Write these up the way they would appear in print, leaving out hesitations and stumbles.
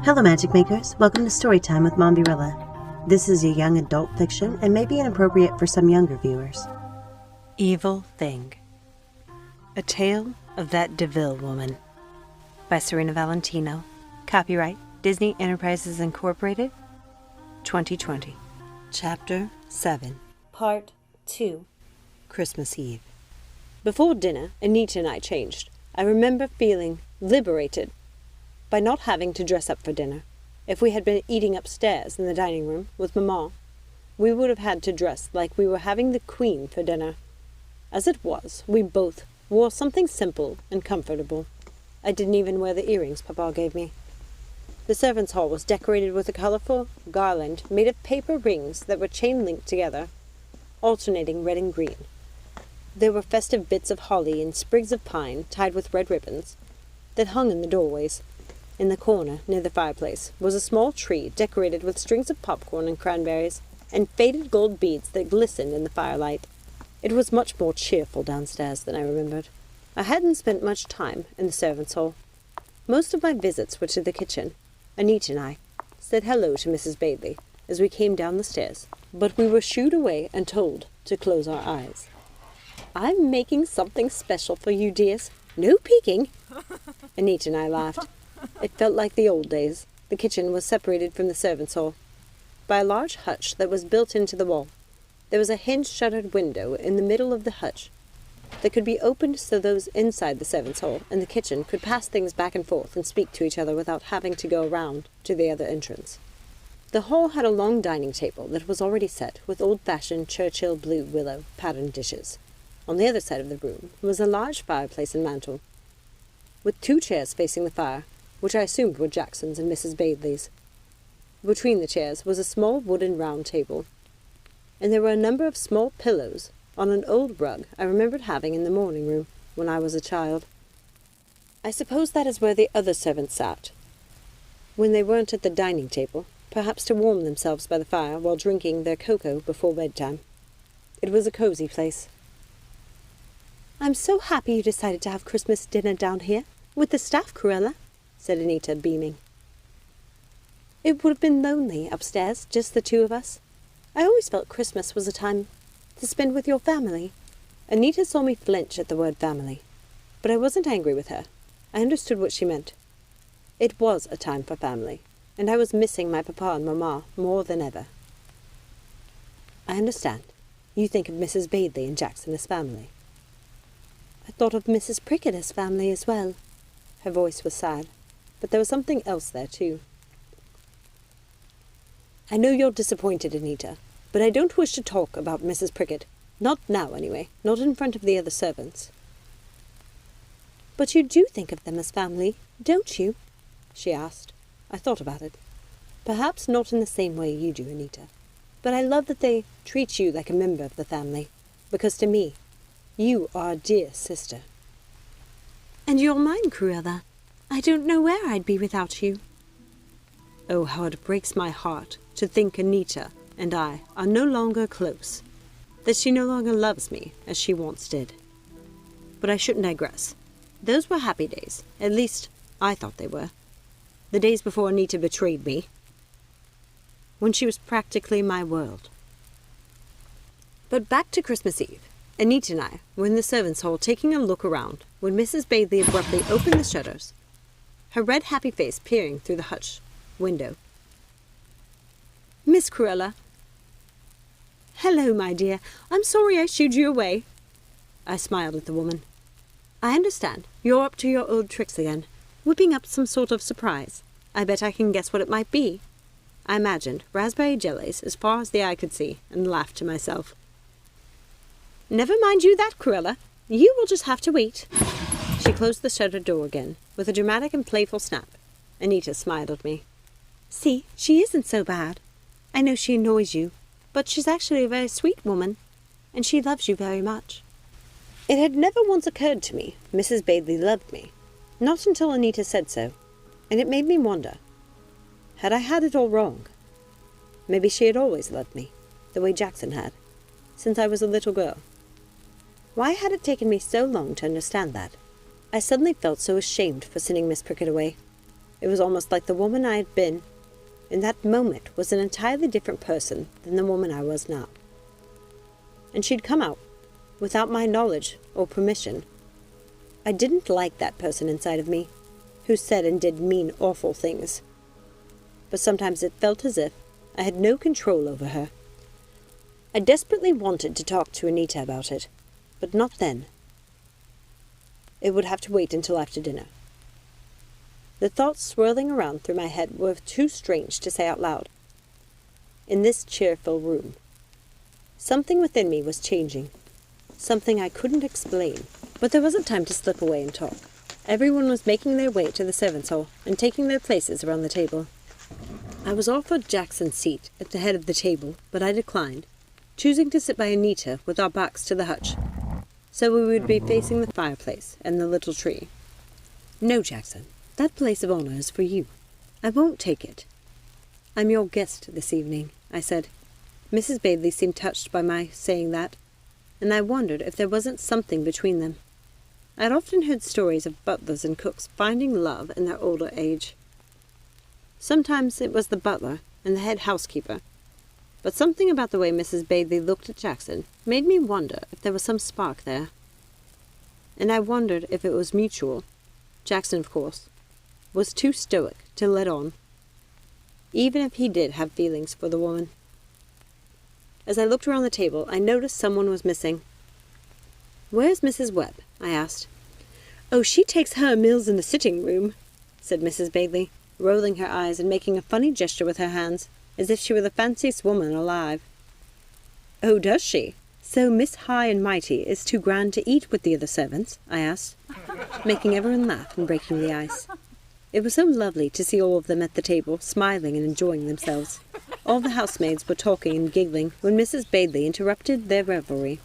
Hello Magic Makers, welcome to Storytime with Mombierella. This is a young adult fiction and may be inappropriate for some younger viewers. Evil Thing. A Tale of That DeVille Woman by Serena Valentino. Copyright Disney Enterprises Incorporated, 2020. Chapter 7. Part 2. Christmas Eve. Before dinner, Anita and I changed. I remember feeling liberated by not having to dress up for dinner. If we had been eating upstairs in the dining room with Mamma, we would have had to dress like we were having the Queen for dinner. As it was, we both wore something simple and comfortable. I didn't even wear the earrings Papa gave me. The servants' hall was decorated with a colorful garland made of paper rings that were chain-linked together, alternating red and green. There were festive bits of holly and sprigs of pine tied with red ribbons that hung in the doorways. In the corner, near the fireplace, was a small tree decorated with strings of popcorn and cranberries, and faded gold beads that glistened in the firelight. It was much more cheerful downstairs than I remembered. I hadn't spent much time in the servants' hall. Most of my visits were to the kitchen. Anita and I said hello to Mrs. Bailey as we came down the stairs, but we were shooed away and told to close our eyes. "I'm making something special for you, dears. No peeking." Anita and I laughed. It felt like the old days. The kitchen was separated from the servants' hall by a large hutch that was built into the wall. There was a hinge-shuttered window in the middle of the hutch that could be opened so those inside the servants' hall and the kitchen could pass things back and forth and speak to each other without having to go around to the other entrance. The hall had a long dining table that was already set with old-fashioned Churchill blue willow patterned dishes. On the other side of the room was a large fireplace and mantel, with two chairs facing the fire, which I assumed were Jackson's and Mrs. Bailey's. Between the chairs was a small wooden round table, and there were a number of small pillows on an old rug I remembered having in the morning room when I was a child. I suppose that is where the other servants sat, when they weren't at the dining table, perhaps to warm themselves by the fire while drinking their cocoa before bedtime. It was a cozy place. "I'm so happy you decided to have Christmas dinner down here, with the staff, Cruella," said Anita, beaming. "It would have been lonely upstairs, just the two of us. I always felt Christmas was a time to spend with your family." Anita saw me flinch at the word family, but I wasn't angry with her. I understood what she meant. It was a time for family, and I was missing my papa and mamma more than ever. "I understand. You think of Mrs. Bailey and Jackson as family." "I thought of Mrs. Prickett as family as well." Her voice was sad, but there was something else there, too. "I know you're disappointed, Anita, but I don't wish to talk about Mrs. Prickett. Not now, anyway. Not in front of the other servants." "But you do think of them as family, don't you?" she asked. I thought about it. "Perhaps not in the same way you do, Anita. But I love that they treat you like a member of the family, because to me, you are a dear sister." "And you're mine, Cruella. I don't know where I'd be without you." Oh, how it breaks my heart to think Anita and I are no longer close, that she no longer loves me as she once did. But I shouldn't digress. Those were happy days. At least, I thought they were. The days before Anita betrayed me, when she was practically my world. But back to Christmas Eve. Anita and I were in the servants' hall taking a look around when Mrs. Bailey abruptly opened the shutters, her red happy face peering through the hutch window. "Miss Cruella." "Hello, my dear. I'm sorry I shooed you away." I smiled at the woman. "I understand. You're up to your old tricks again, whipping up some sort of surprise. I bet I can guess what it might be." I imagined raspberry jellies as far as the eye could see and laughed to myself. "Never mind you that, Cruella. You will just have to wait." She closed the shuttered door again, with a dramatic and playful snap. Anita smiled at me. "See, she isn't so bad. I know she annoys you, but she's actually a very sweet woman, and she loves you very much." It had never once occurred to me Mrs. Bailey loved me, not until Anita said so, and it made me wonder, had I had it all wrong? Maybe she had always loved me, the way Jackson had, since I was a little girl. Why had it taken me so long to understand that? I suddenly felt so ashamed for sending Miss Prickett away. It was almost like the woman I had been in that moment was an entirely different person than the woman I was now. And she'd come out without my knowledge or permission. I didn't like that person inside of me, who said and did mean, awful things. But sometimes it felt as if I had no control over her. I desperately wanted to talk to Anita about it, but not then. It would have to wait until after dinner. The thoughts swirling around through my head were too strange to say out loud. In this cheerful room, something within me was changing. Something I couldn't explain. But there wasn't time to slip away and talk. Everyone was making their way to the servants' hall and taking their places around the table. I was offered Jackson's seat at the head of the table, but I declined, choosing to sit by Anita with our backs to the hutch, so we would be facing the fireplace and the little tree. No, Jackson, that place of honor is for you. I won't take it. I'm your guest this evening, I said. Mrs. Bailey seemed touched by my saying that, and I wondered if there wasn't something between them. I'd often heard stories of butlers and cooks finding love in their older age. Sometimes it was the butler and the head housekeeper, but something about the way Mrs. Bailey looked at Jackson made me wonder if there was some spark there. And I wondered if it was mutual. Jackson, of course, was too stoic to let on, even if he did have feelings for the woman. As I looked around the table, I noticed someone was missing. "Where's Mrs. Webb?" I asked. "Oh, she takes her meals in the sitting room," said Mrs. Bailey, rolling her eyes and making a funny gesture with her hands, as if she were the fanciest woman alive. "Oh, does she? So Miss High and Mighty is too grand to eat with the other servants?" I asked, making everyone laugh and breaking the ice. It was so lovely to see all of them at the table, smiling and enjoying themselves. All the housemaids were talking and giggling when Mrs. Bailey interrupted their revelry.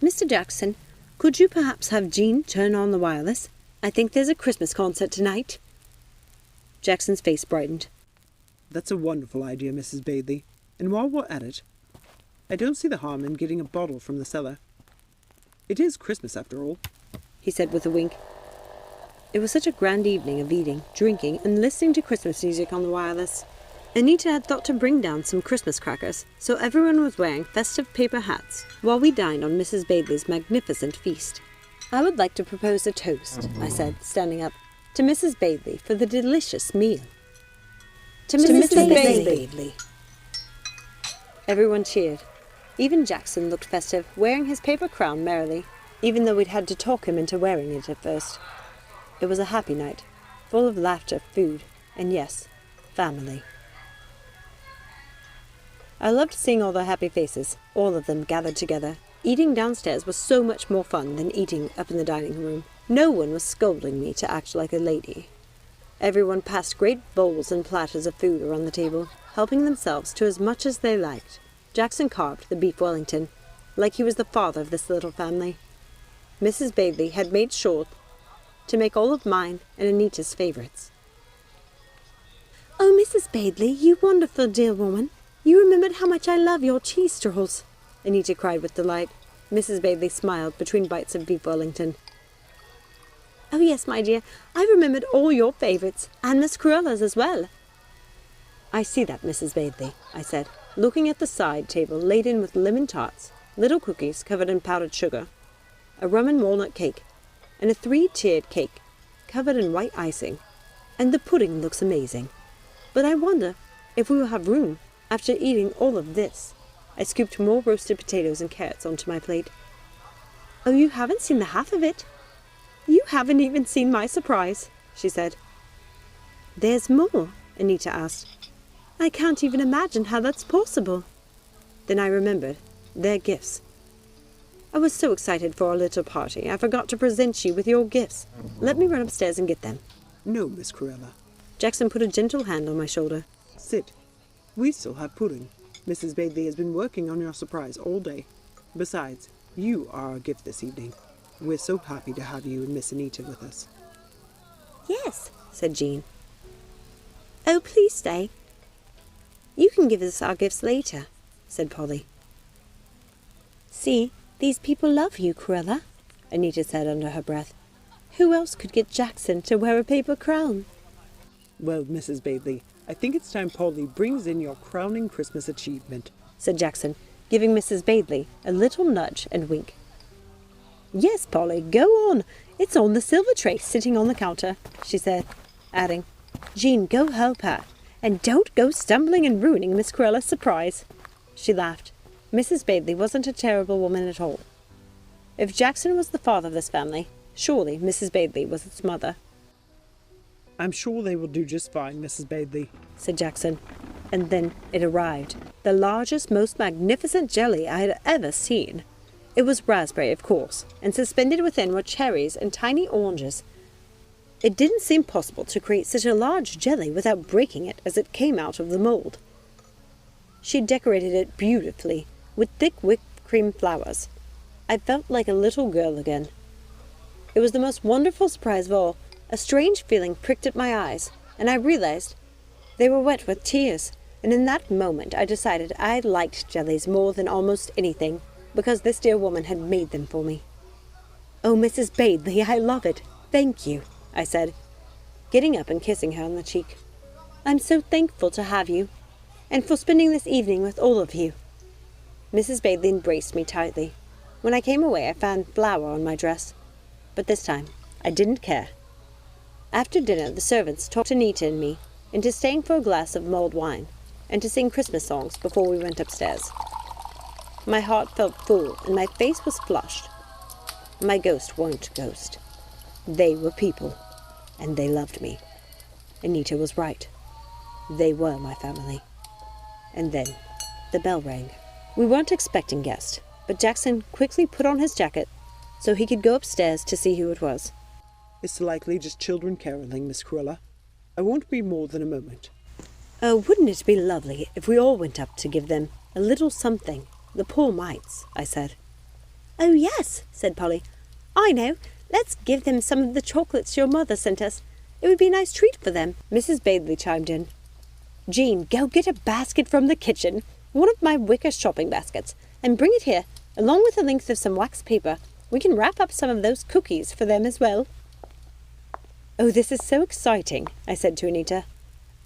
"Mr. Jackson, could you perhaps have Jean turn on the wireless? I think there's a Christmas concert tonight." Jackson's face brightened. "That's a wonderful idea, Mrs. Bailey. And while we're at it, I don't see the harm in getting a bottle from the cellar. It is Christmas, after all," he said with a wink. It was such a grand evening of eating, drinking, and listening to Christmas music on the wireless. Anita had thought to bring down some Christmas crackers, so everyone was wearing festive paper hats while we dined on Mrs. Bailey's magnificent feast. "I would like to propose a toast," I said, standing up, "to Mrs. Bailey for the delicious meal." To Mrs. Bailey. Everyone cheered. Even Jackson looked festive, wearing his paper crown merrily, even though we'd had to talk him into wearing it at first. It was a happy night, full of laughter, food, and yes, family. I loved seeing all their happy faces, all of them gathered together. Eating downstairs was so much more fun than eating up in the dining room. No one was scolding me to act like a lady. Everyone passed great bowls and platters of food around the table, helping themselves to as much as they liked. Jackson carved the beef Wellington, like he was the father of this little family. Mrs. Bailey had made sure to make all of mine and Anita's favorites. "Oh, Mrs. Bailey, you wonderful dear woman. You remembered how much I love your cheese strolls," Anita cried with delight. Mrs. Bailey smiled between bites of beef Wellington. "Oh, yes, my dear. I remembered all your favorites, and Miss Cruella's as well." "I see that, Mrs. Bailey," I said, looking at the side table laden with lemon tarts, little cookies covered in powdered sugar, a rum and walnut cake, and a 3-tiered cake covered in white icing. "And the pudding looks amazing. But I wonder if we will have room after eating all of this." I scooped more roasted potatoes and carrots onto my plate. "Oh, you haven't seen the half of it. You haven't even seen my surprise," she said. "There's more?" Anita asked. "I can't even imagine how that's possible." Then I remembered their gifts. "I was so excited for our little party, I forgot to present you with your gifts. Let me run upstairs and get them." "No, Miss Cruella." Jackson put a gentle hand on my shoulder. "Sit. We still have pudding. Mrs. Bailey has been working on your surprise all day. Besides, you are our gift this evening. We're so happy to have you and Miss Anita with us." "Yes," said Jean. "Oh, please stay. You can give us our gifts later," said Polly. "See, these people love you, Cruella," Anita said under her breath. "Who else could get Jackson to wear a paper crown?" Well, Mrs. Bailey, I think it's time Polly brings in your crowning Christmas achievement, said Jackson, giving Mrs. Bailey a little nudge and wink. Yes, Polly, go on. It's on the silver tray sitting on the counter, she said, adding, Jean, go help her, and don't go stumbling and ruining Miss Cruella's surprise. She laughed. Mrs. Bailey wasn't a terrible woman at all. If Jackson was the father of this family, surely Mrs. Bailey was its mother. I'm sure they will do just fine, Mrs. Bailey, said Jackson. And then it arrived, the largest, most magnificent jelly I had ever seen. It was raspberry, of course, and suspended within were cherries and tiny oranges. It didn't seem possible to create such a large jelly without breaking it as it came out of the mold. She decorated it beautifully, with thick whipped cream flowers. I felt like a little girl again. It was the most wonderful surprise of all. A strange feeling pricked at my eyes, and I realized they were wet with tears, and in that moment I decided I liked jellies more than almost anything, because this dear woman had made them for me. Oh, Mrs. Bailey, I love it. Thank you, I said, getting up and kissing her on the cheek. I'm so thankful to have you, and for spending this evening with all of you. Mrs. Bailey embraced me tightly. When I came away, I found flour on my dress, but this time I didn't care. After dinner, the servants talked Anita and me into staying for a glass of mulled wine and to sing Christmas songs before we went upstairs. My heart felt full and my face was flushed. My ghost weren't ghost. They were people, and they loved me. Anita was right. They were my family. And then the bell rang. We weren't expecting guests, but Jackson quickly put on his jacket so he could go upstairs to see who it was. It's likely just children caroling, Miss Cruella. I won't be more than a moment. Oh, wouldn't it be lovely if we all went up to give them a little something, the poor mites, I said. Oh, yes, said Polly. I know. Let's give them some of the chocolates your mother sent us. It would be a nice treat for them. Mrs. Bailey chimed in. Jean, go get a basket from the kitchen, one of my wicker shopping baskets, and bring it here, along with a length of some wax paper. We can wrap up some of those cookies for them as well. Oh, this is so exciting, I said to Anita.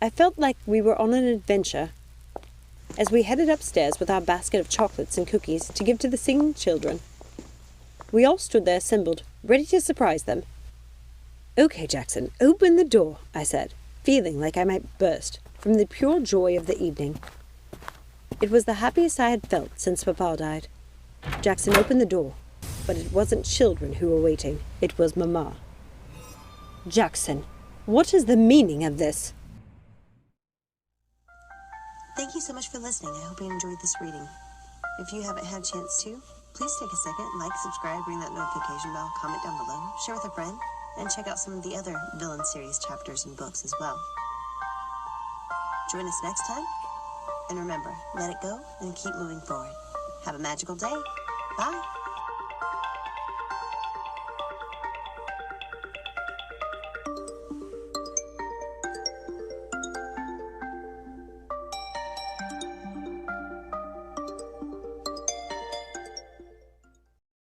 I felt like we were on an adventure as we headed upstairs with our basket of chocolates and cookies to give to the singing children. We all stood there assembled, ready to surprise them. Okay, Jackson, open the door, I said, feeling like I might burst from the pure joy of the evening. It was the happiest I had felt since Papa died. Jackson opened the door, but it wasn't children who were waiting. It was Mama. Jackson, what is the meaning of this? Thank you so much for listening. I hope you enjoyed this reading. If you haven't had a chance to, please take a second, like, subscribe, ring that notification bell, comment down below, share with a friend, and check out some of the other Villain series chapters and books as well. Join us next time, and remember, let it go and keep moving forward. Have a magical day. Bye.